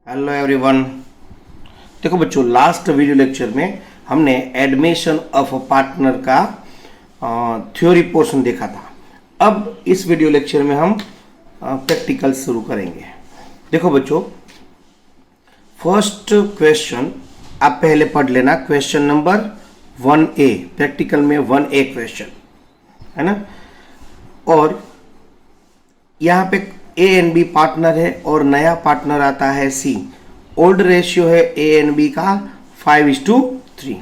Hello everyone. देखो बच्चों, last video lecture में हमने एडमिशन ऑफ अ पार्टनर का थ्योरी पोर्शन देखा था। अब इस वीडियो लेक्चर में हम प्रैक्टिकल शुरू करेंगे। देखो बच्चों, फर्स्ट क्वेश्चन आप पहले पढ़ लेना। क्वेश्चन नंबर 1A, प्रैक्टिकल में 1A क्वेश्चन है ना। और यहाँ पे ए एंड बी पार्टनर है और नया पार्टनर आता है सी। ओल्ड रेशियो है ए एंड बी का 5:3।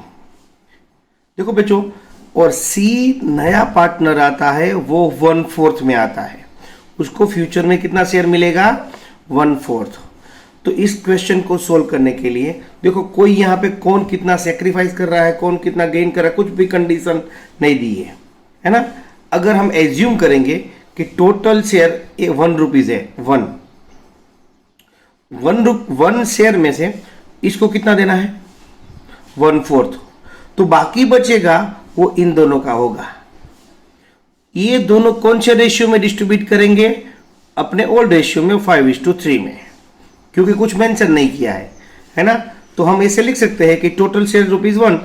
देखो बच्चों, और सी नया पार्टनर आता है वो 1/4 में आता है। उसको फ्यूचर में कितना शेयर मिलेगा? 1/4। तो इस क्वेश्चन को सोल्व करने के लिए देखो, कोई यहाँ पे कौन कितना सेक्रीफाइस कर रहा है, कौन कितना गेन कर रहा है, कुछ भी कंडीशन नहीं दी है ना। अगर हम एज्यूम करेंगे कि टोटल शेयर 1 रुपीज है, वन शेयर में से इसको कितना देना है? 1/4। तो बाकी बचेगा वो इन दोनों का होगा। ये दोनों कौन से रेशियो में डिस्ट्रीब्यूट करेंगे? अपने ओल्ड रेशियो में 5:3 में, क्योंकि कुछ मेंशन नहीं किया है ना। तो हम ऐसे लिख सकते हैं कि टोटल शेयर ₹1,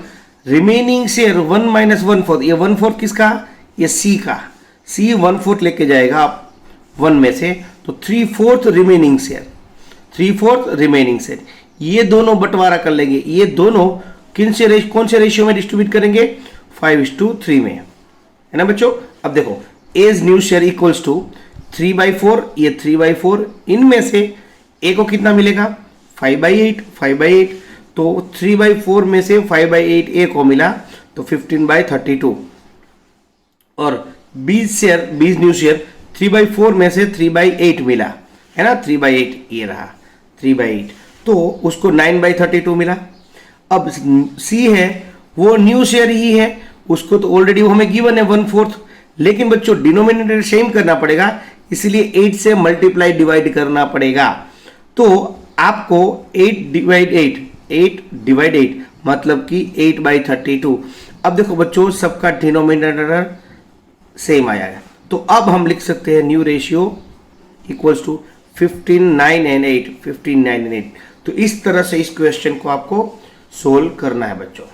रिमेनिंग शेयर 1 - 1/4। ये 1/4 किसका? ये सी का। सी 1/4 लेके जाएगा 1 में से, तो 3/4 रिमेनिंग शेयर, 3/4 रिमेनिंग शेयर। ये दोनों बंटवारा कर लेंगे। ये दोनों कौन से रेशियो में डिस्ट्रीब्यूट करेंगे? 5:3 में, है ना बच्चों। अब देखो, as new share equals to 3/4, ये 3/4। इनमें से ए को कितना मिलेगा? 5/8। तो 3/4 में से 5/8 ए को मिला, तो 15/32। और 20 न्यू शेयर 3/4 में से 3/8 मिला, है ना। 3/8 ये रहा, 3/8। तो उसको 9/32 मिला। अब सी है वो न्यू शेयर ही है, उसको तो ऑलरेडी वो हमें गिवन है 1/4। लेकिन बच्चों, डिनोमिनेटर सेम करना पड़ेगा, इसलिए 8 से मल्टीप्लाई डिवाइड करना पड़ेगा। तो आपको 8/8 मतलब कि 8/32। अब देखो बच्चों, सबका डिनोमिनेटर सेम आया है। तो अब हम लिख सकते हैं new ratio equals to 15, 9 and 8। तो इस तरह से इस क्वेश्चन को आपको सोल्व करना है बच्चों।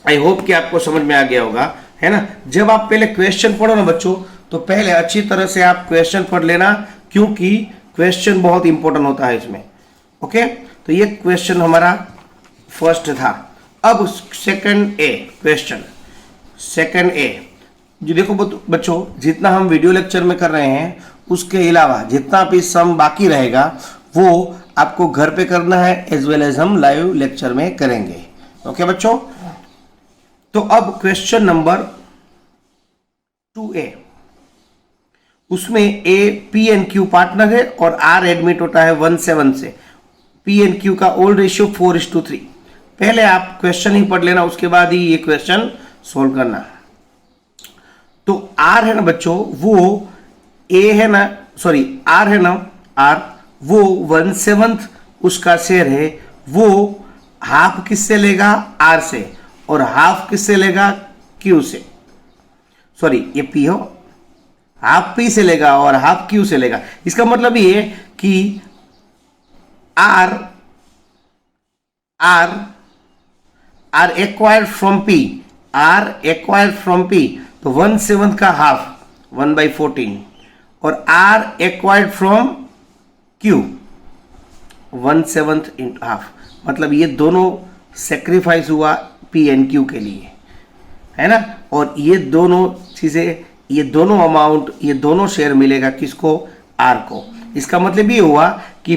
आई होप कि आपको समझ में आ गया होगा, है ना। जब आप पहले क्वेश्चन पढ़ो ना बच्चों, तो पहले अच्छी तरह से आप क्वेश्चन पढ़ लेना, क्योंकि क्वेश्चन बहुत इंपॉर्टेंट होता है इसमें। ओके, तो ये क्वेश्चन हमारा फर्स्ट था। अब सेकंड ए जो देखो बच्चों, जितना हम वीडियो लेक्चर में कर रहे हैं उसके अलावा जितना भी सम बाकी रहेगा वो आपको घर पे करना है, एज वेल एज हम लाइव लेक्चर में करेंगे। ओके बच्चों, तो अब क्वेश्चन नंबर 2A, उसमें A P and Q partner है और आर एडमिट होता है 1/7 से। पी एंड क्यू का ओल्ड रेशियो 4:3। पहले आप क्वेश्चन ही पढ़ लेना, उसके बाद ही ये क्वेश्चन सोल्व करना। तो आर है ना बच्चों, वो ए है ना, सॉरी आर है ना, आर वो 1/7 उसका शेयर है। वो हाफ किससे लेगा? आर से। और हाफ किससे लेगा? क्यू से। सॉरी, ये पी हो, हाफ पी से लेगा और हाफ क्यू से लेगा। इसका मतलब ये कि आर एक्वायर्ड फ्रॉम पी, तो 1/7 का हाफ 1/14। और R acquired from Q 1/7 into half, मतलब ये दोनों सेक्रीफाइस हुआ पी एंड क्यू के लिए, है ना। और ये दोनों चीजें, ये दोनों अमाउंट, ये दोनों शेयर मिलेगा किसको? आर को। इसका मतलब ये हुआ कि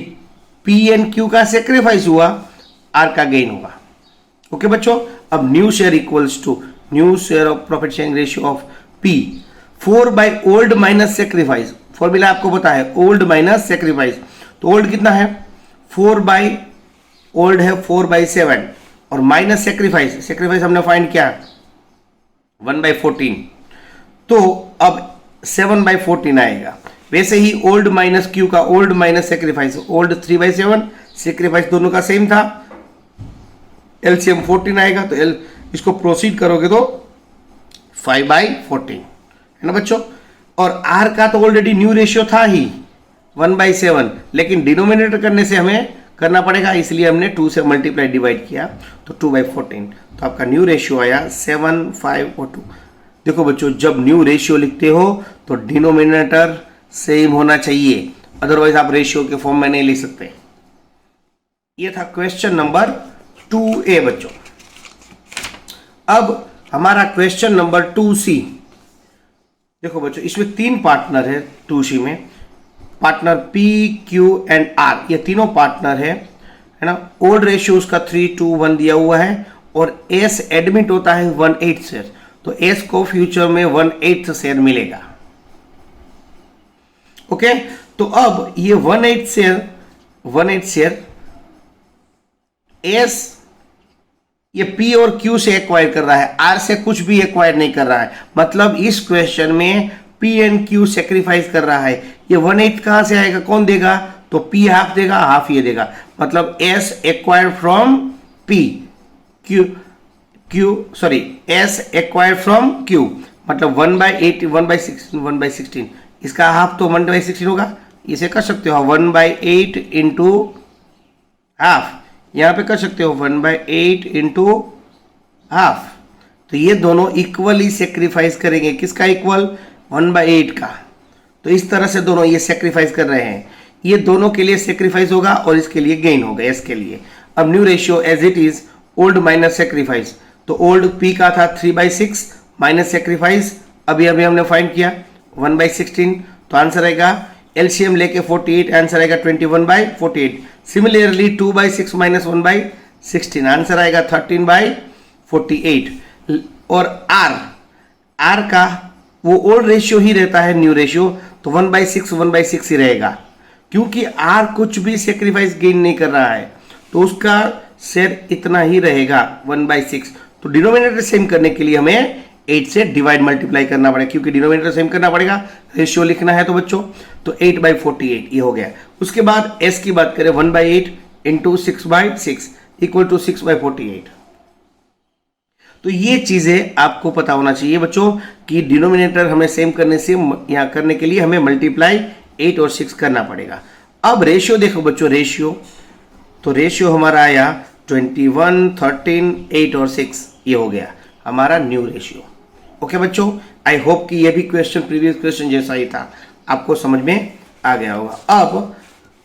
पी एंड क्यू का सेक्रीफाइस हुआ, आर का गेन हुआ। ओके बच्चों, अब new share equals to new share of profit sharing ratio of P 4 old minus sacrifice. Formula आपको पता है, ओल्ड माइनस सेक्रीफाइस। तो ओल्ड कितना है? 4/ओल्ड है 4/7 और माइनस सेक्रीफाइस हमने फाइंड किया 1/14। तो अब 7/14 आएगा। वैसे ही ओल्ड माइनस क्यू का old minus sacrifice, old 3/7, sacrifice दोनों का सेम था, एलसीएम 14 आएगा। तो इसको प्रोसीड करोगे तो 5/14, है ना बच्चों। और आर का तो ऑलरेडी न्यू रेशियो था ही 1/7, लेकिन डिनोमिनेटर करने से हमें करना पड़ेगा, इसलिए हमने 2 से मल्टीप्लाई डिवाइड किया, तो 2/14। तो आपका न्यू रेशियो आया 7, 5 और 2। देखो बच्चों, जब न्यू रेशियो लिखते हो तो डिनोमिनेटर सेम होना चाहिए, अदरवाइज आप रेशियो के फॉर्म में नहीं लिख सकते। ये था क्वेश्चन नंबर 2A बच्चों। अब हमारा क्वेश्चन नंबर 2C। देखो बच्चों, इसमें 3 पार्टनर है 2C में, partner P, Q and R, ये तीनों पार्टनर है ना। ओल्ड रेशियो उसका 3:1 दिया हुआ है और S एडमिट होता है 1/8 शेयर, तो S को फ्यूचर में 1/8 शेयर मिलेगा। ओके, तो अब ये 1/8 शेयर S ये P और Q से एक्वायर कर रहा है, R से कुछ भी एक्वायर नहीं कर रहा है। मतलब इस क्वेश्चन में P एंड Q सेक्रीफाइस कर रहा है। ये 1/8 कहां से आएगा, कौन देगा, तो P हाफ देगा, हाफ ये देगा। मतलब S acquire from P, S acquire from Q, मतलब 1/8, 1/16, 1/16, इसका हाफ तो 1/16 होगा। इसे कर सकते हो 1/8 इंटू हाफ, यहां पे कर सकते हो 1/8 इंटू हाफ। तो ये दोनों इक्वली सेक्रीफाइस करेंगे, किसका इक्वल, 1/8 का। तो इस तरह से दोनों ये सेक्रीफाइस कर रहे हैं, ये दोनों के लिए सेक्रीफाइस होगा और इसके लिए गेन होगा, एस के लिए। अब new ratio as it is old minus sacrifice, तो ओल्ड P का था 3/6 माइनस सेक्रीफाइस, अभी हमने फाइंड किया 1/16, तो आंसर आएगा एलसीएम लेके 48, आंसर आएगा 21/48। सिमिलरली 2/6 माइनस 1/16, आंसर आएगा 13/48। और R का वो ओल्ड रेशियो ही रहता है न्यू रेशियो, तो 1/6 ही रहेगा, क्योंकि R कुछ भी सेक्रीफाइस गेन नहीं कर रहा है, तो उसका शेयर इतना ही रहेगा 1/6। तो डिनोमिनेटर सेम करने के लिए हमें 8 से डिवाइड मल्टीप्लाई करना पड़ेगा, क्योंकि डिनोमिनेटर सेम करना पड़ेगा, रेशियो लिखना है तो बच्चों, तो 8/48 ये हो गया। उसके बाद S की बात करें 1/8 इंटू 6/6 इक्वल टू 6/48। तो ये चीजें आपको पता होना चाहिए बच्चों कि डिनोमिनेटर हमें सेम करने से यहाँ करने के लिए हमें मल्टीप्लाई 8 और 6 करना पड़ेगा। अब रेशियो देखो बच्चों, तो रेशियो हमारा आया 21, 13, 8 और 6, ये हो गया हमारा न्यू रेशियो। ओके बच्चों, आई होप कि ये भी क्वेश्चन प्रीवियस क्वेश्चन जैसा ही था, आपको समझ में आ गया होगा। अब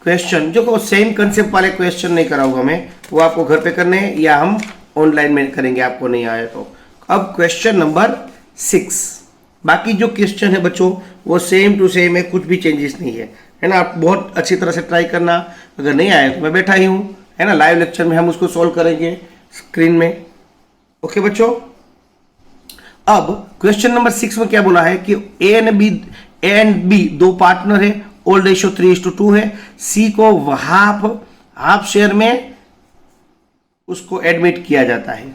क्वेश्चन जो सेम कंसेप्ट वाले क्वेश्चन नहीं कराऊंगा मैं, वो आपको घर पे करने हैं या हम ऑनलाइन में करेंगे, आपको नहीं आया तो। अब क्वेश्चन नंबर 6, बाकी जो क्वेश्चन है बच्चों वो सेम टू सेम है, कुछ भी चेंजेस नहीं है ना। आप बहुत अच्छी तरह से ट्राई करना, अगर नहीं आया तो मैं बैठा ही हूँ, है ना, लाइव लेक्चर में हम उसको सोल्व करेंगे स्क्रीन में। ओके बच्चों, अब क्वेश्चन नंबर 6 में क्या बोला है कि ए एंड बी दो पार्टनर है, ओल्ड रेशियो 3:2 है, सी को हाफ शेयर में उसको एडमिट किया जाता है,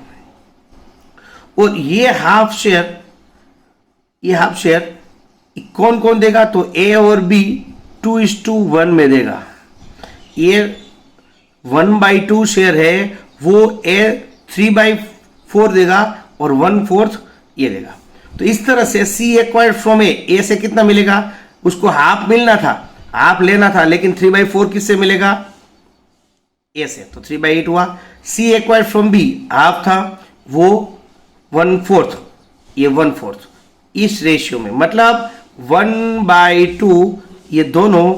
और ये हाफ शेयर कौन कौन देगा, तो ए और बी 2:1 में देगा। ये 1/2 शेयर है, वो ए 3/4 देगा और 1/4 ये देगा। तो इस तरह से सी एक्वायर्ड फ्रॉम ए से कितना मिलेगा, उसको हाफ मिलना था, हाफ लेना था, लेकिन 3/4 किससे मिलेगा, ए से, तो 3/8 हुआ। सी एक्वायर्ड फ्रॉम बी हाफ था, वो 1/4, ये 1/4 इस रेशियो में, मतलब 1/2 ये दोनों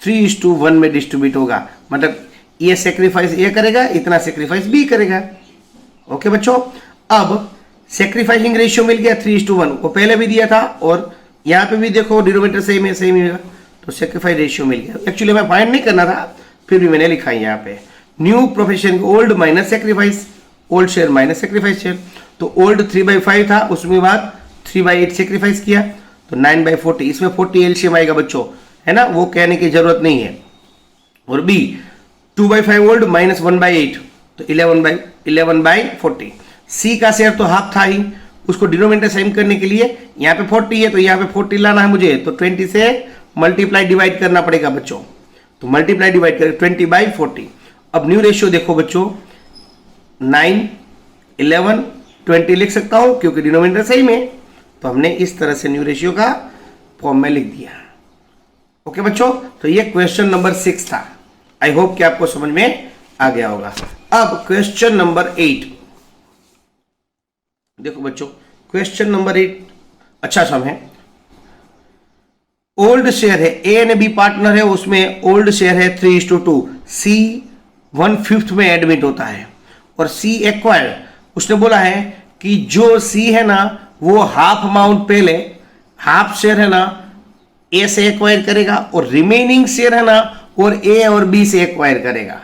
3:1 में डिस्ट्रीब्यूट होगा। मतलब ये सेक्रीफाइस ए करेगा, इतना सेक्रीफाइस बी करेगा। ओके बच्चों, अब सेक्रीफाइसिंग रेशियो मिल गया 3:1, वो पहले भी दिया था और यहाँ पे भी देखो डिनोमिनेटर सेम है, सेम ही होगा, तो सेक्रीफाइस रेशियो मिल गया। एक्चुअली मैं फाइंड नहीं करना था, फिर भी मैंने लिखा है यहाँ पे new profession old minus sacrifice, old share minus sacrifice share. तो ओल्ड 3/5 था, उसमें बाद 3/8 सेक्रीफाइस किया, तो 9/40, इसमें 40 एलसीएम आएगा बच्चों, है ना, वो कहने की जरूरत नहीं है। और बी 2/5 ओल्ड माइनस 1/8, तो 11/40। सी का शेयर तो हाफ था ही, उसको डिनोमिनेटर सेम करने के लिए यहाँ पे 40 है, तो यहाँ पे 40 लाना है मुझे, तो 20 से मल्टीप्लाई डिवाइड करना पड़ेगा बच्चों, तो मल्टीप्लाई डिवाइड करें 20/40। अब न्यू रेशियो देखो बच्चों, 9, 11, 20 लिख सकता हूं क्योंकि डिनोमिनेटर सेम है, तो हमने इस तरह से न्यू रेशियो का फॉर्म में लिख दिया। ओके बच्चों, तो ये क्वेश्चन नंबर 6 था। आई होप कि आपको समझ में आ गया होगा। अब क्वेश्चन नंबर 8 देखो बच्चों, क्वेश्चन नंबर 8 अच्छा सम है। ओल्ड शेयर है, ए एंड बी पार्टनर है, उसमें ओल्ड शेयर है 3:2, सी 1/5 में एडमिट होता है और सी एक्वायर्ड, उसने बोला है कि जो सी है ना वो हाफ अमाउंट पहले, हाफ शेयर है ना ए से एक्वायर करेगा और रिमेनिंग शेयर है ना और ए और बी से एक्वायर करेगा।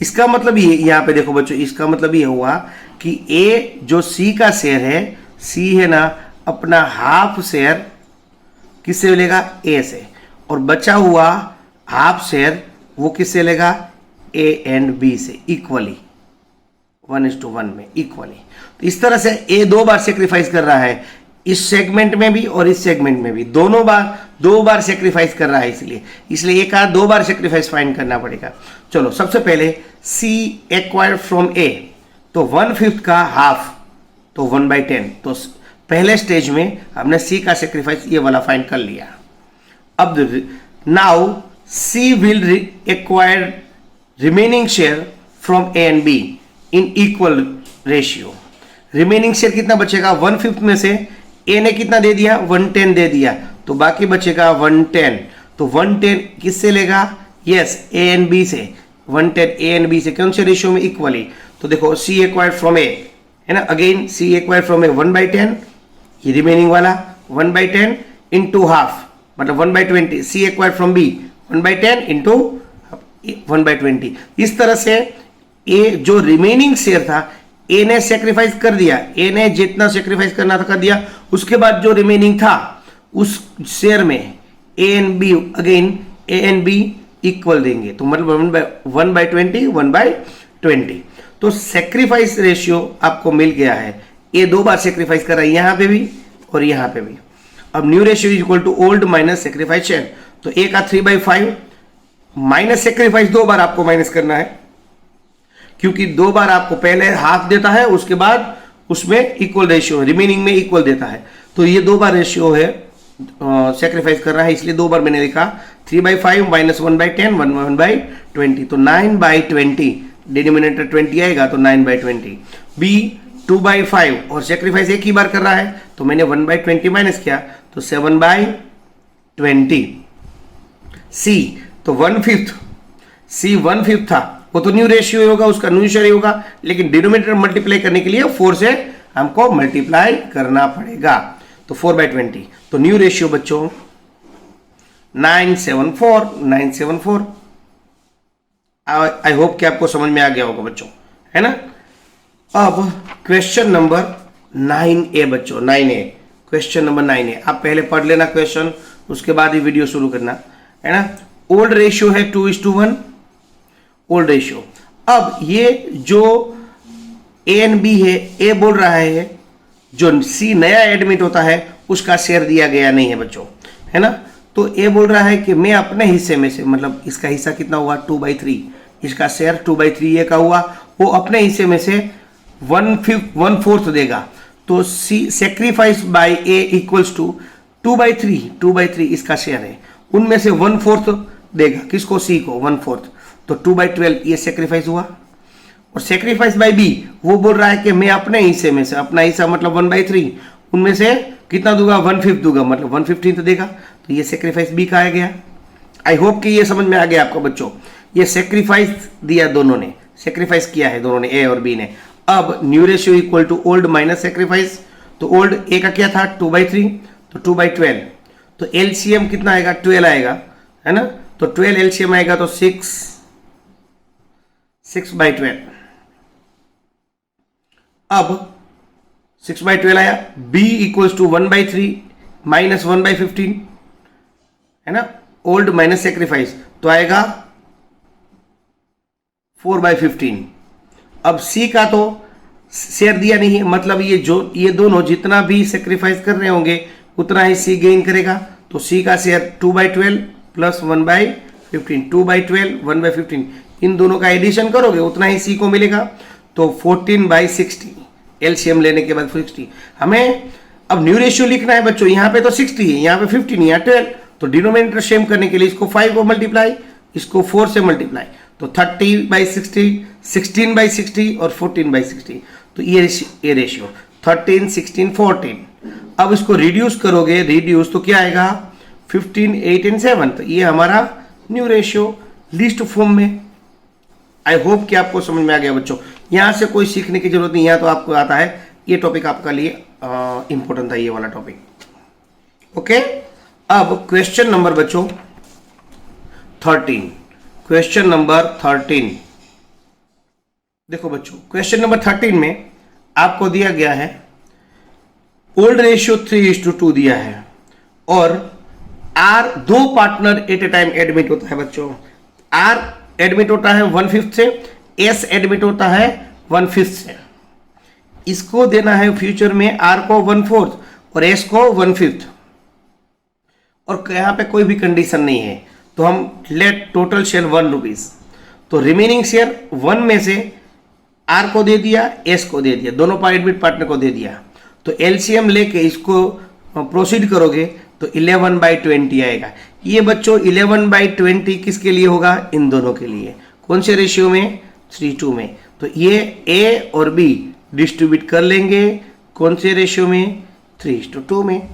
इसका मतलब ये, यहां पे देखो बच्चों, इसका मतलब ये हुआ कि ए जो सी का शेयर है, सी है ना अपना हाफ शेयर किससे लेगा, ए से, और बचा हुआ हाफ शेयर वो किससे लेगा, ए एंड बी से इक्वली, 1:1 में इक्वली। तो इस तरह से ए 2 बार सेक्रीफाइस कर रहा है, इस सेगमेंट में भी और इस सेगमेंट में भी, दोनों बार 2 बार सेक्रीफाइस कर रहा है, इसलिए एक 2 बार सेक्रीफाइस फाइंड करना पड़ेगा। चलो सबसे पहले सी एक्वायर्ड फ्रॉम ए, तो 1/5 का हाफ तो 1/10, तो पहले स्टेज में हमने सी का सेक्रीफाइस ये वाला फाइंड कर लिया। अब now see will acquire remaining share from A and be in equal ratio. Remaining share कितना बचेगा, 1/5 में से ए ने कितना दे दिया, 1/10 दे दिया, तो बाकी बचेगा 1/10। तो 1/10 किससे लेगा, यस ए एंड बी से, 1/10 ए एंड बी से, कौन से रेशियो में, इक्वली। तो देखो सी एक्वायर्ड फ्रॉम ए है ना, अगेन सी एक्वायर्ड फ्रॉम ए 1/10, ये रिमेनिंग वाला 1/10 इंटू हाफ मतलब 1/20, सी एक्वायर्ड फ्रॉम बी 1/10 इंटू 1/20। इस तरह से ए जो रिमेनिंग शेयर था, ए ने सेक्रीफाइस कर दिया, ए ने जितना सेक्रीफाइस करना था कर दिया, उसके बाद जो रिमेनिंग था उस शेयर में A and B, again A and B equal देंगे, तो मतलब 1/20 1/20। तो सेक्रीफाइस रेशियो आपको मिल गया है, ए 2 बार सेक्रीफाइस कर रहा है, यहां पे भी और यहां पे भी। अब new ratio is equal to old minus sacrifice share, तो ए का 3/5 माइनस सेक्रीफाइस 2 बार आपको माइनस करना है, क्योंकि 2 बार आपको पहले हाफ देता है, उसके बाद उसमें इक्वल रेशियो रिमेनिंग में इक्वल देता है, तो ये 2 बार रेशियो है, सेक्रीफाइस कर रहा है, इसलिए 2 बार मैंने लिखा 3/5 माइनस 1/10 1/20, तो 9/20, डिनोमिनेटर 20 आएगा तो 9/20। बी 2/5 और सेक्रीफाइस एक ही बार कर रहा है, तो मैंने 1/20 माइनस किया तो 7/20। सी तो 1/5, सी 1/5 था, वो तो न्यू रेशियो होगा, उसका न्यू शेयर होगा, लेकिन डिनोमिनेटर मल्टीप्लाई करने के लिए 4 से हमको मल्टीप्लाई करना पड़ेगा, तो 4/20। तो न्यू रेशियो बच्चों 974। आई होप कि आपको समझ में आ गया होगा बच्चों, है ना। अब क्वेश्चन नंबर 9A बच्चों, 9A, क्वेश्चन नंबर 9A, आप पहले पढ़ लेना क्वेश्चन, उसके बाद ही वीडियो शुरू करना, है ना। ओल्ड रेशियो है 2:1, ओल्ड रेशियो। अब ये जो ए एंड बी है, ए बोल रहा है जो सी नया एडमिट होता है उसका शेयर दिया गया नहीं है बच्चों, है ना। तो ए बोल रहा है कि मैं अपने हिस्से में से, मतलब इसका हिस्सा कितना हुआ 2/3, इसका शेयर 2/3 ए का हुआ, वो अपने हिस्से में से 1/4 देगा, तो C sacrifice by A equals to 2/3 इसका शेयर है, उनमें से 1/4 देगा, किसको, सी को 1/4, तो 2/12 ये सेक्रीफाइस हुआ। और सेक्रीफाइस बाय बी, वो बोल रहा है कि मैं अपने हिस्से में से, अपना हिस्सा मतलब 1/3, उनमें से कितना दूंगा, 1/5 दूंगा, मतलब 1/15 देगा, तो ये सेक्रीफाइस बी का आ गया। आई होप कि ये समझ में आ गया आपको बच्चों, ये सेक्रीफाइस दिया, दोनों ने सेक्रीफाइस किया है, दोनों ने, ए और बी ने। अब new ratio equal to old minus sacrifice, तो ओल्ड ए का क्या था 2/3, तो 2/12, तो एलसीएम कितना आएगा, 12 आएगा, है ना, तो 12 एलसीएम आएगा तो 6/12। अब 6/12 आया, b इक्वल्स टू 1/3 माइनस 1/15, है ना, ओल्ड माइनस सेक्रीफाइस, तो आएगा 4/15। अब c का तो शेयर दिया नहीं है, मतलब ये दोनों जितना भी सेक्रीफाइस कर रहे होंगे उतना ही c गेन करेगा, तो c का शेयर 2/12 प्लस 1/15, 2/12 1/15, इन दोनों का एडिशन करोगे उतना ही c को मिलेगा, तो 14/60, एलसीएम लेने के बाद 60। हमें अब न्यू रेशियो लिखना है बच्चों, यहाँ पे तो 60 है, यहाँ पे 15, यहाँ 12, तो डिनोमिनेटर सेम करने के लिए इसको 5 को मल्टीप्लाई, इसको 4 से मल्टीप्लाई, तो 30/60, 16/60 और 14/60, तो ये रेशियो 13, 16, 14। अब इसको रिड्यूस करोगे, रिड्यूस तो क्या आएगा 15, 8 एंड 7, तो ये हमारा न्यू रेशियो लिस्ट फॉर्म में। आई होप कि आपको समझ में आ गया बच्चों, यहाँ से कोई सीखने की जरूरत नहीं, यहाँ तो आपको आता है। ये टॉपिक आपका लिए इंपॉर्टेंट था, ये वाला टॉपिक। ओके, अब क्वेश्चन नंबर बच्चों 13, क्वेश्चन नंबर 13 देखो बच्चों, क्वेश्चन नंबर 13 में आपको दिया गया है ओल्ड रेशियो 3:2 दिया है और R 2 partner at a time admit होता है बच्चों। आर एडमिट होता है 1/5 से, एस एडमिट होता है 1/5 से। इसको देना है फ्यूचर में आर को 1/4 और एस को 1/5, और यहाँ पे कोई भी कंडीशन नहीं है, तो हम लेट टोटल शेयर 1 रुपीज। तो रिमेनिंग शेयर 1 में से आर को दे दिया, एस को दे दिया, दोनों एडमिट पार्टनर को दे दिया। तो एलसीएम लेके इसको प्रोसीड करोगे तो 11/20 आएगा। ये बच्चों 11/20 किसके लिए होगा, इन दोनों के लिए। कौन से रेशियो में, 3:2 में। तो ये ए और बी डिस्ट्रीब्यूट कर लेंगे कौन से रेशियो में, 3:2 में।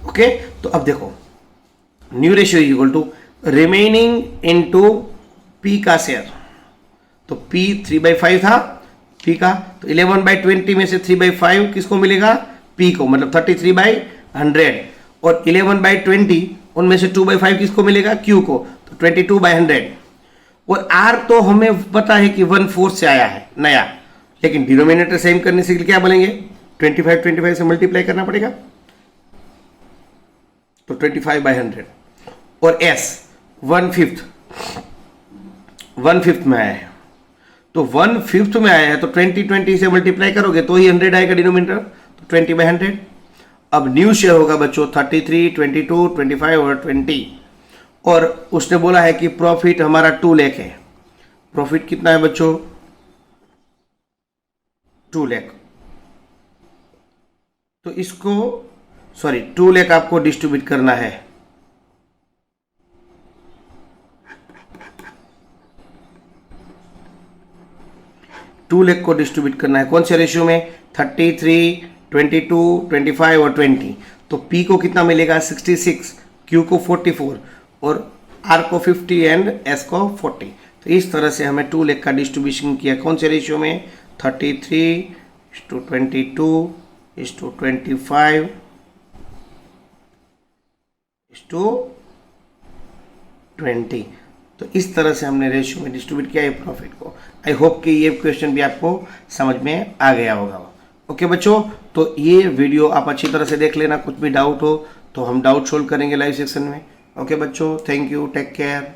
ओके, तो अब देखो new ratio is equal to remaining into P का शेयर। तो पी 3/5 था पी का, तो 11/20 में से 3/5 किसको मिलेगा, पी को, मतलब 33/100, और 11/20 उनमें से 2/5 किसको मिलेगा, क्यू को, तो 22/100। और आर तो हमें पता है कि 1/4 से आया है नया, लेकिन डिनोमिनेटर सेम करने से क्या बोलेंगे, 25 से मल्टीप्लाई करना पड़ेगा, तो 25/100। और एस 1/5 में आया है, तो 1/5 में आया है, तो 20 से मल्टीप्लाई करोगे तो ही 100 आएगा डिनोमिनेटर, तो 20/100। अब न्यू शेयर होगा बच्चों 33, 22, 25 और 20, और उसने बोला है कि प्रॉफिट हमारा 2 लाख है। प्रॉफिट कितना है बच्चों, 2 लाख। तो इसको 2 लाख आपको डिस्ट्रीब्यूट करना है। टू लाख को डिस्ट्रीब्यूट करना है कौन से रेशियो में, 33, 22, 25 और 20। तो P को कितना मिलेगा, 66, Q को 44 और R को 50 एंड S को 40। तो इस तरह से हमें 2 लाख का डिस्ट्रीब्यूशन किया कौन से रेशियो में, 33:22:25:20। तो इस तरह से हमने रेशियो में डिस्ट्रीब्यूट किया है प्रॉफिट को। आई होप कि ये क्वेश्चन भी आपको समझ में आ गया होगा। ओके बच्चों, तो ये वीडियो आप अच्छी तरह से देख लेना, कुछ भी डाउट हो तो हम डाउट सोल्व करेंगे लाइव सेक्शन में। ओके बच्चों, थैंक यू, टेक केयर।